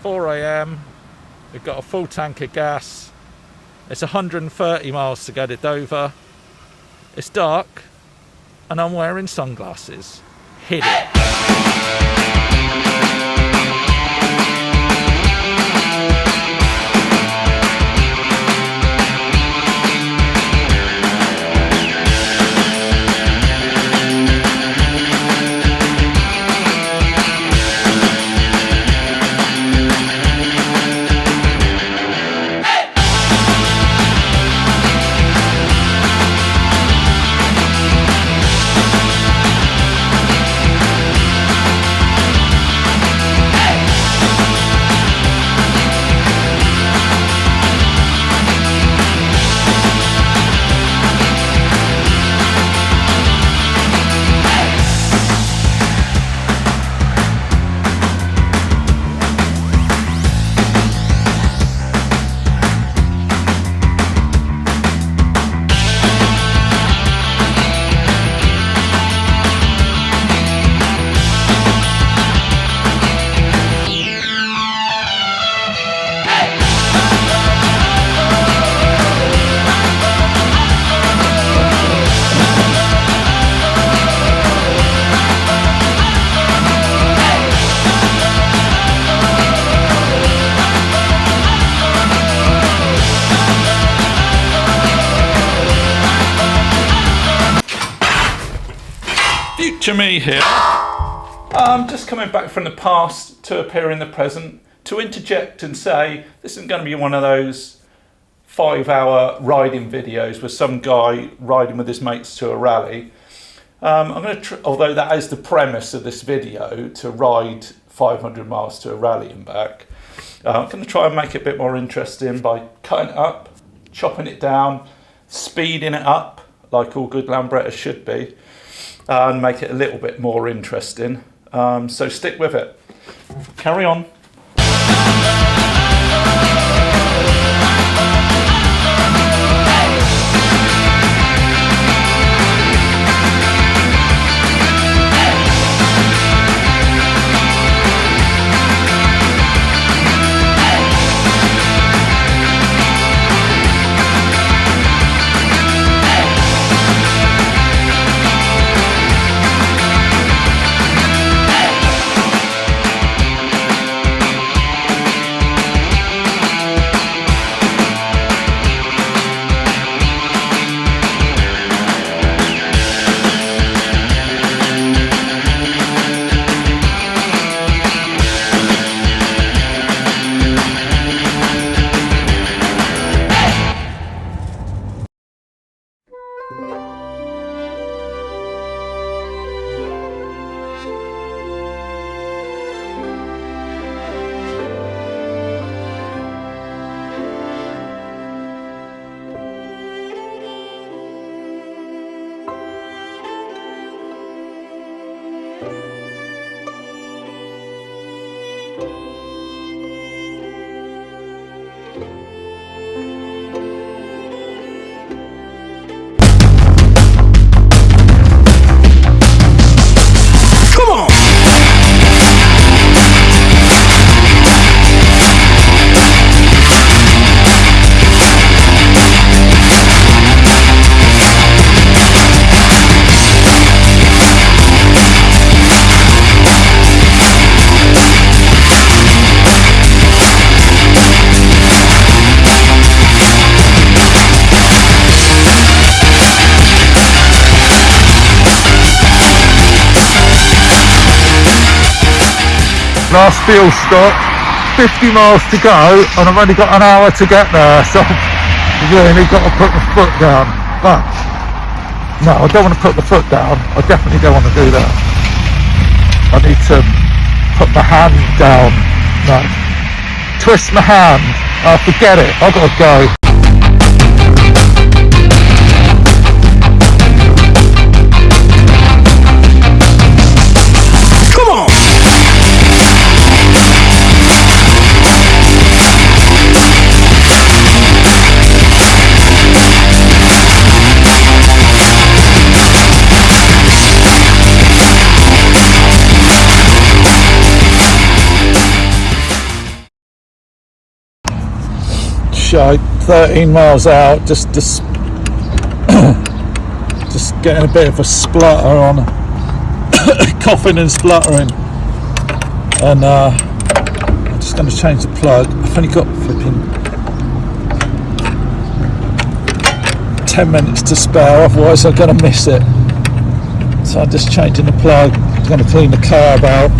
4 AM. We've got a full tank of gas. It's 130 miles to go to Dover. It's dark and I'm wearing sunglasses. Hit it. Future me here. I'm just coming back from the past to appear in the present, to interject and say this isn't going to be one of those 5-hour riding videos with some guy riding with his mates to a rally. I'm going to, although that is the premise of this video, to ride 500 miles to a rally and back. I'm going to try and make it a bit more interesting by cutting it up, chopping it down, speeding it up like all good lambretta should be, and make it a little bit more interesting. So stick with it. Carry on. Last fuel stop, 50 miles to go, and I've only got an hour to get there, so I've really got to put my foot down. But no, I don't want to put the foot down. I definitely don't want to do that. I need to put my hand down. No, twist my hand. Forget it. I've got to go. shite. 13 miles out, just getting a bit of a splutter on, coughing and spluttering, and I'm just going to change the plug. I've only got flipping 10 minutes to spare, otherwise I'm going to miss it. So I'm just changing the plug. I'm going to clean the carb out.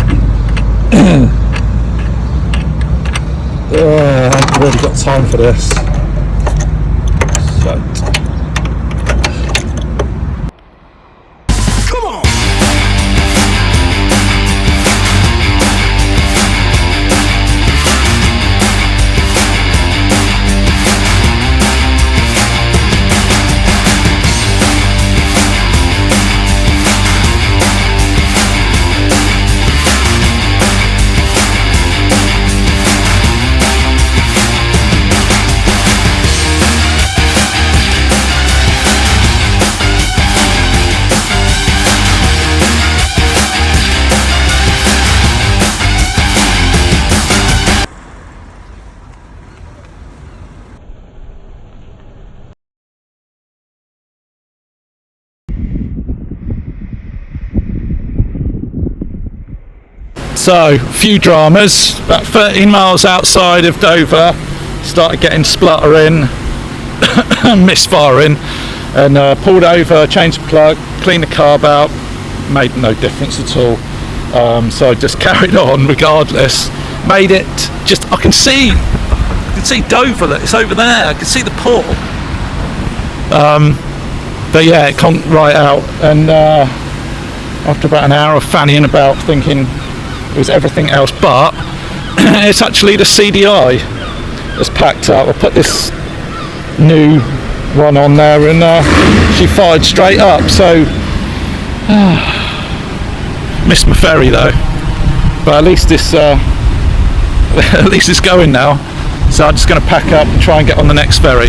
I haven't really got time for this. So. So, a few dramas. About 13 miles outside of Dover, started getting spluttering, misfiring, and pulled over, changed the plug, cleaned the carb out, made no difference at all. So I just carried on regardless. Made it, I can see Dover, it's over there, I can see the port. But yeah, it conked right out, and after about an hour of fannying about, thinking it was everything else, but it's actually the CDI that's packed up. I put this new one on there, and she fired straight up. So missed my ferry though, but at least this at least it's going now. So I'm just going to pack up and try and get on the next ferry.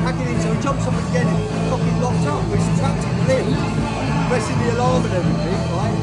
Hacking in, so he jumps up again and fucking locked up. We're trapped in the lift, pressing the alarm and everything, right?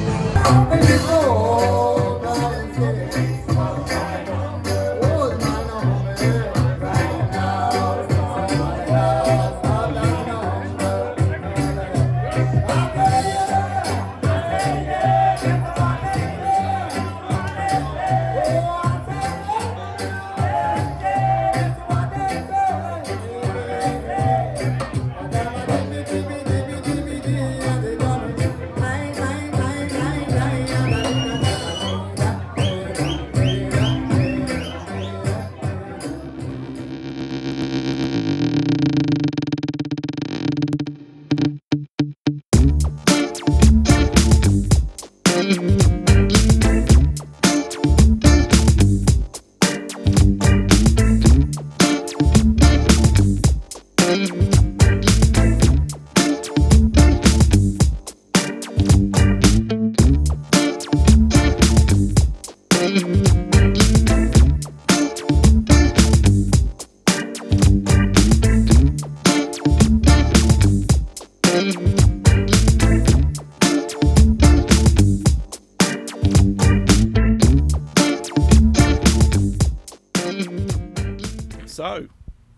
So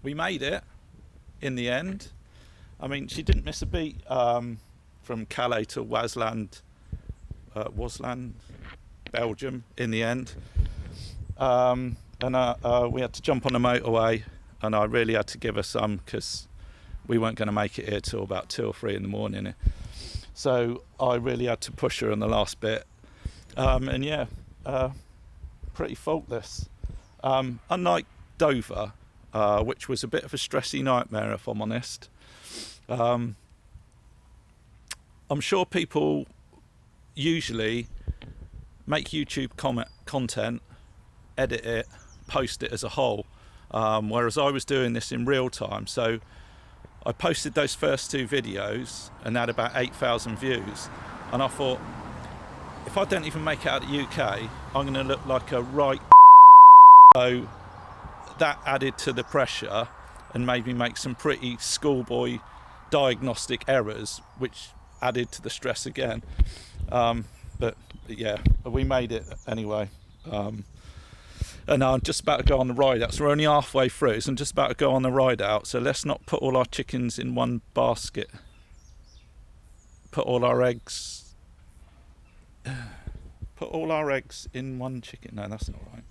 we made it in the end. I mean, she didn't miss a beat from Calais to Wasland, Belgium in the end. And we had to jump on the motorway, and I really had to give her some because we weren't going to make it here till about 2 or 3 in the morning. So I really had to push her on the last bit. And yeah, pretty faultless. Unlike Dover, which was a bit of a stressy nightmare, if I'm honest. I'm sure people usually make YouTube content, edit it, post it as a whole, whereas I was doing this in real time. So I posted those first 2 videos and had about 8,000 views, and I thought, if I don't even make it out of the UK, I'm going to look like a right. So that added to the pressure and made me make some pretty schoolboy diagnostic errors, which added to the stress again. But yeah, we made it anyway. And I'm just about to go on the ride out. So we're only halfway through, so I'm just about to go on the ride out. So let's not put all our chickens in one basket. Put all our eggs in one chicken. No, that's not right.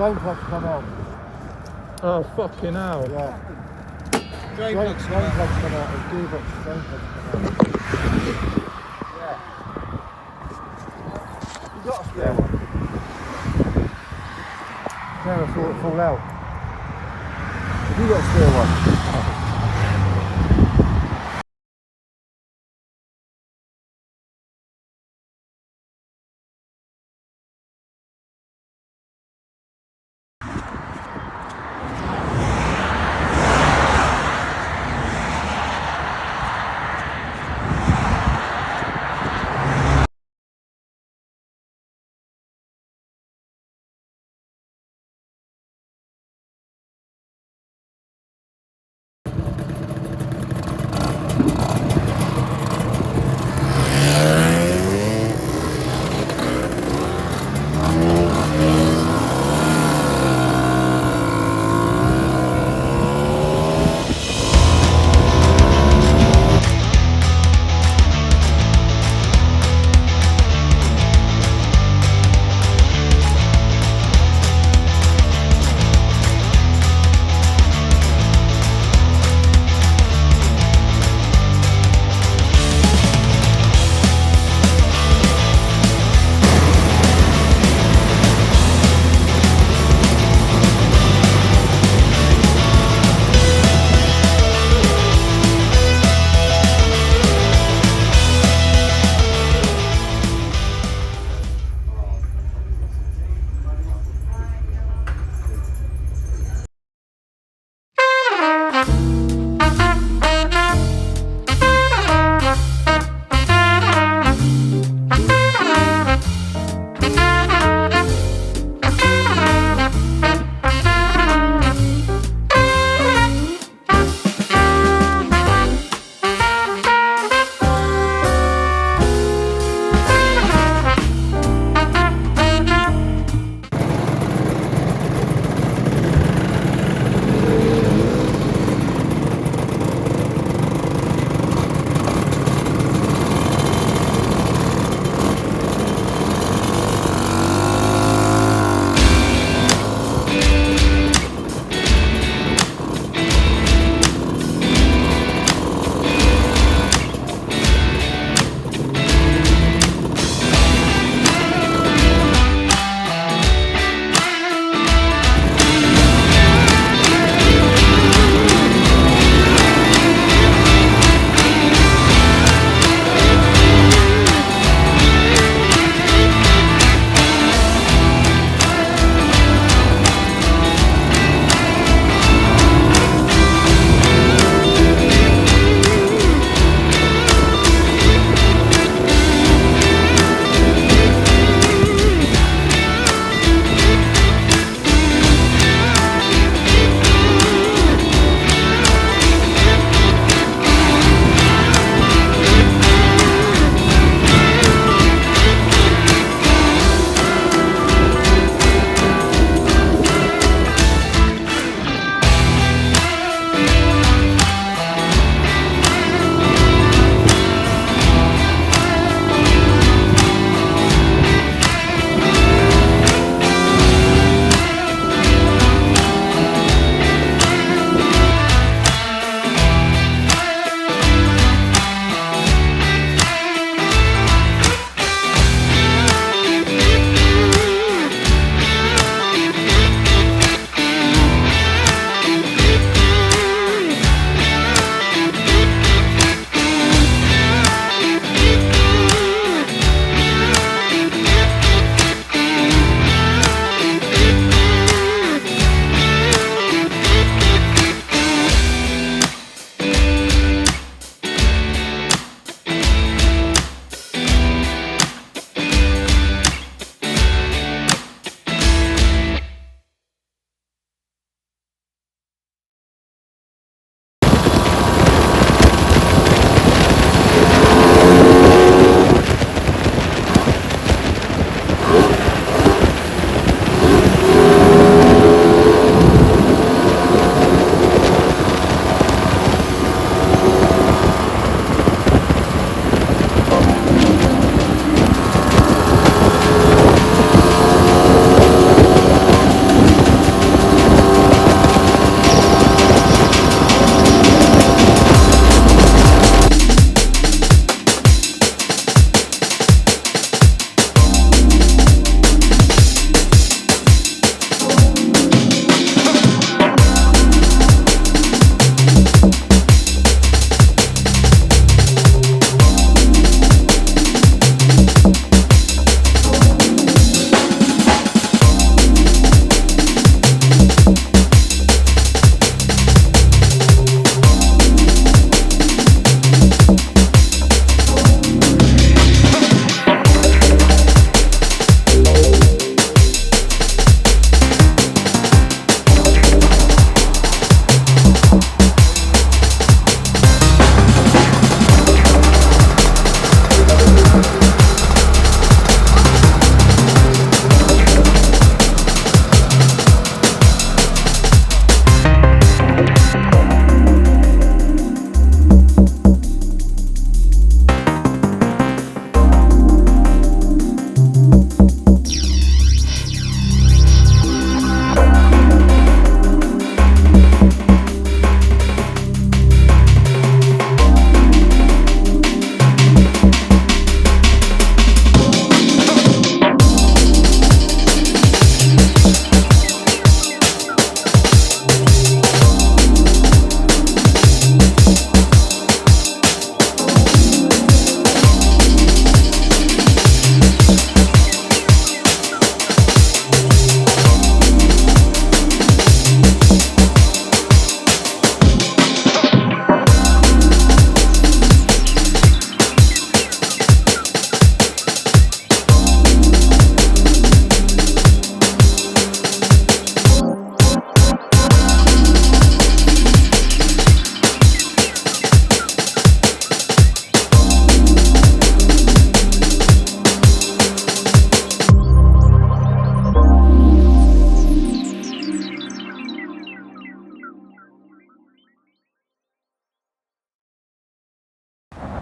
Drain plugs come out. Oh, fucking hell. Yeah. Drain Drain plugs plugs come out. come out. And gearbox drain plugs come out. Yeah. You got a spare one? Never thought it'd fall out. Have you got a spare one?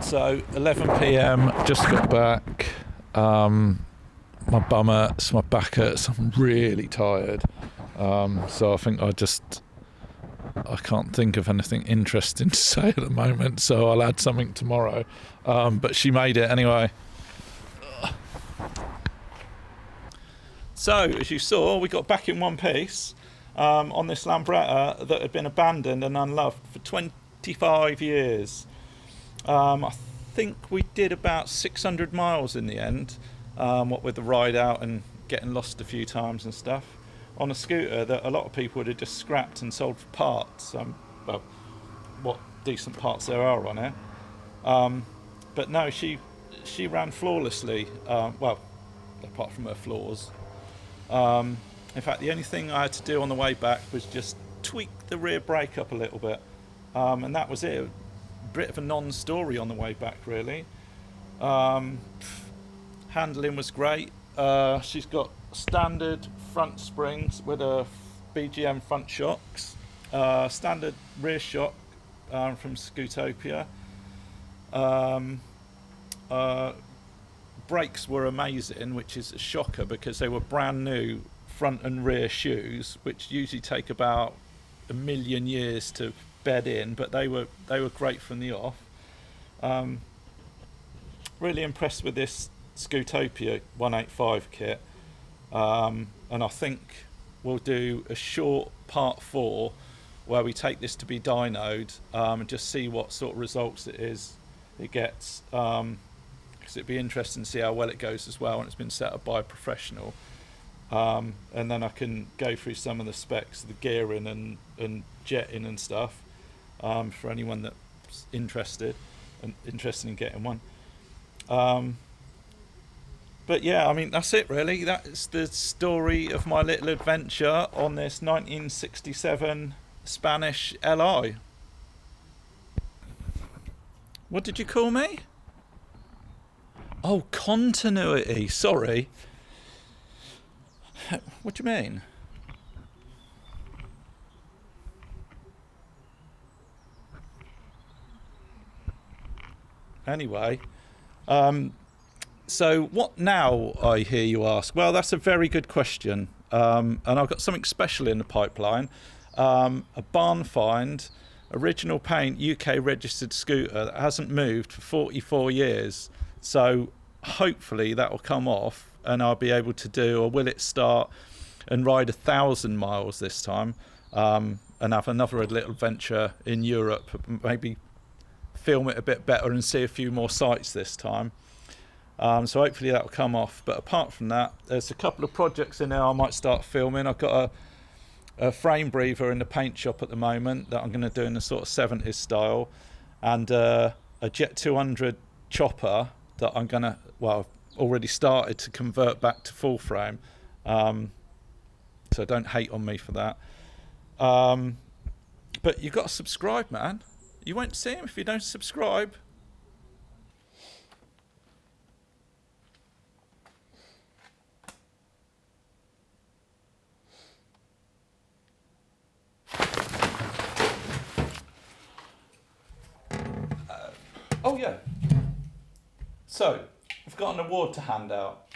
So 11 p.m. just got back. My bum hurts, my back hurts. I'm really tired. So I think I can't think of anything interesting to say at the moment. So I'll add something tomorrow. But she made it anyway. So as you saw, we got back in one piece on this lambretta that had been abandoned and unloved for 25 years. I think we did about 600 miles in the end, what with the ride out and getting lost a few times and stuff, on a scooter that a lot of people would have just scrapped and sold for parts. Well, what decent parts there are on it. But no, she ran flawlessly, well, apart from her flaws. In fact, the only thing I had to do on the way back was just tweak the rear brake up a little bit, and that was it. A bit of a non-story on the way back, really. Handling was great. She's got standard front springs with a BGM front shocks, standard rear shock from Scootopia. Brakes were amazing, which is a shocker because they were brand new front and rear shoes, which usually take about 1 million years to bed in, but they were great from the off. Really impressed with this Scootopia 185 kit, and I think we'll do a short part 4 where we take this to be dynoed and just see what sort of results it gets, because it'd be interesting to see how well it goes as well, and it's been set up by a professional. And then I can go through some of the specs, the gearing and jetting and stuff, for anyone that's interested in getting one. But yeah, I mean, that's it really. That's the story of my little adventure on this 1967 Spanish Li. What did you call me? Oh, continuity, sorry. What do you mean? Anyway, so what now, I hear you ask? Well, that's a very good question, and I've got something special in the pipeline. A barnfind, original paint, UK registered scooter that hasn't moved for 44 years. So hopefully that will come off and I'll be able to do a will it start and ride 1,000 miles this time, and have another little adventure in Europe, maybe film it a bit better and see a few more sights this time. So hopefully that will come off. But apart from that, there's a couple of projects in there I might start filming. I've got a frame breather in the paint shop at the moment that I'm going to do in the sort of 70s style, and a Jet 200 chopper that I'm going to, well, I've already started to convert back to full frame. So don't hate on me for that. But you've got to subscribe, man. You won't see him if you don't subscribe. Oh yeah. So, I've got an award to hand out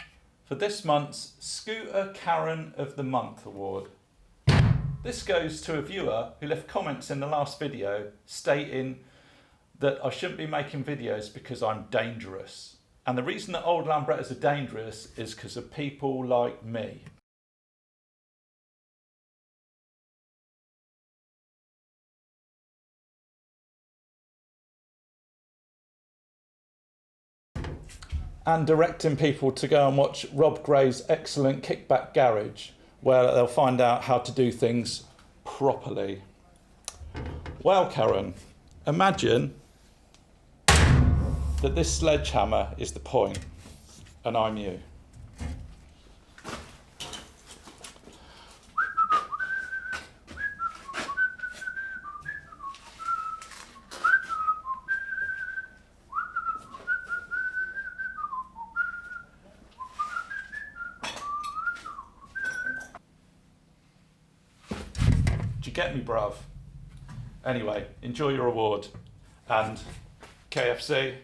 for this month's Scooter Karen of the Month award. This goes to a viewer who left comments in the last video stating that I shouldn't be making videos because I'm dangerous. And the reason that old lambrettas are dangerous is because of people like me. And directing people to go and watch Rob Gray's excellent Kickback Garage, where they'll find out how to do things properly. Well, Karen, imagine that this sledgehammer is the point and I'm you. Do you get me, bruv? Anyway, enjoy your award, and KFC.